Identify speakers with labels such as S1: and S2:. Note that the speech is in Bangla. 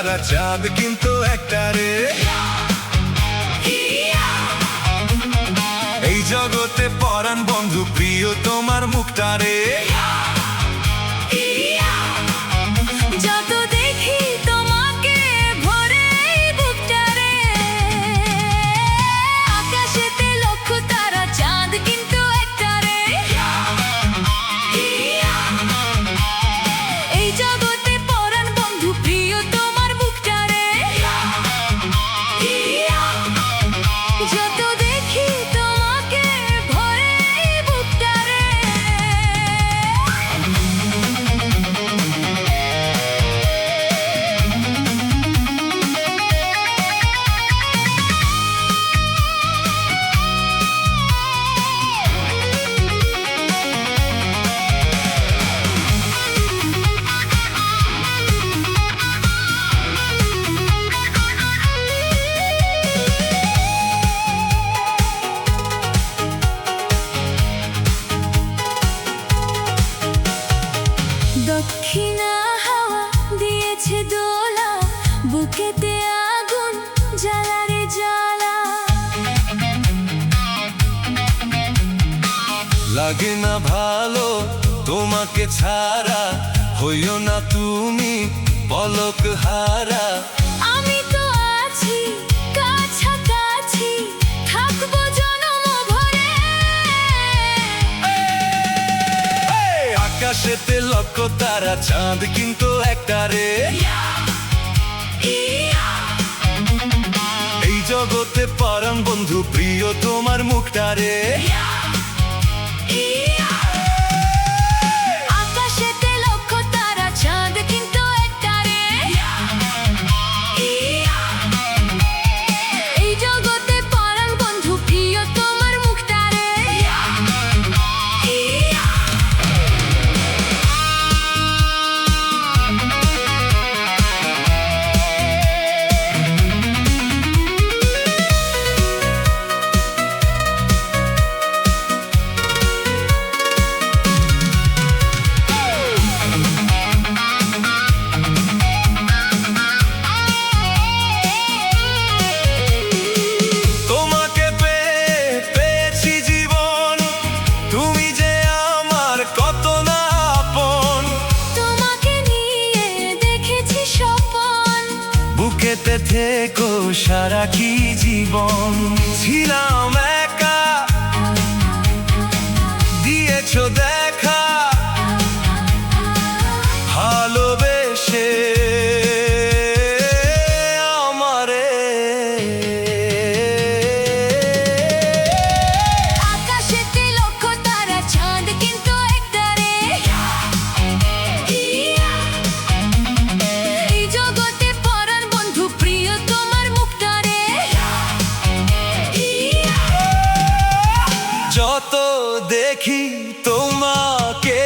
S1: তারা চাঁদ কিন্তু একটা রে। এই জগতে পরাণ বন্ধু প্রিয় তোমার মুখটা রে।
S2: যত দেখি তোমাকে ভরে এই বুকটা রে, আকাশেতে লক্ষ তারা চাঁদ কিন্তু একটা রে। এই জগতে পরাণ বন্ধু প্রিয় তোমার মুখটা রে। যত দেখি তোমাকে ভরে এই বুকটা রে। দক্ষিণা হাওয়া দিয়েছে দোলা, বুকেতে আগুন জ্বালা রে জ্বালা।
S1: লাগে না ভালো তোমাকে ছাড়া, হইও না তুমি পলক হারা।
S2: আমি তো আছি কাছাকাছি, থাকবো জনম ভরে।
S1: আকাশেতে লক্ষ তারা চাঁদ কিন্তু একটা রে। এই জগতে পরাণ বন্ধু প্রিয় তোমার মুখটা রে।
S2: আকাশেতে লক্ষ তারা চাঁদ কিন্তু একটা রে। এই জগতে পরাণ বন্ধু প্রিয় তোমার মুখটা রে।
S1: তোমাকে পেয়ে পেয়েছি জীবন, তুমি যে আমার কত না আপন।
S2: তোমাকে নিয়ে দেখেছি স্বপন,
S1: বুকেতে থেকো সারা কি জীবন। ছিলাম একা, দিয়েছো দেখা ভালোবেসে আমারে।
S2: আকাশেতে লক্ষ তারা চাঁদ কিন্তু একটা রে। এই জগতে পরাণ বন্ধু প্রিয় তোমার মুখটা রে।
S1: যত দেখি তোমাকে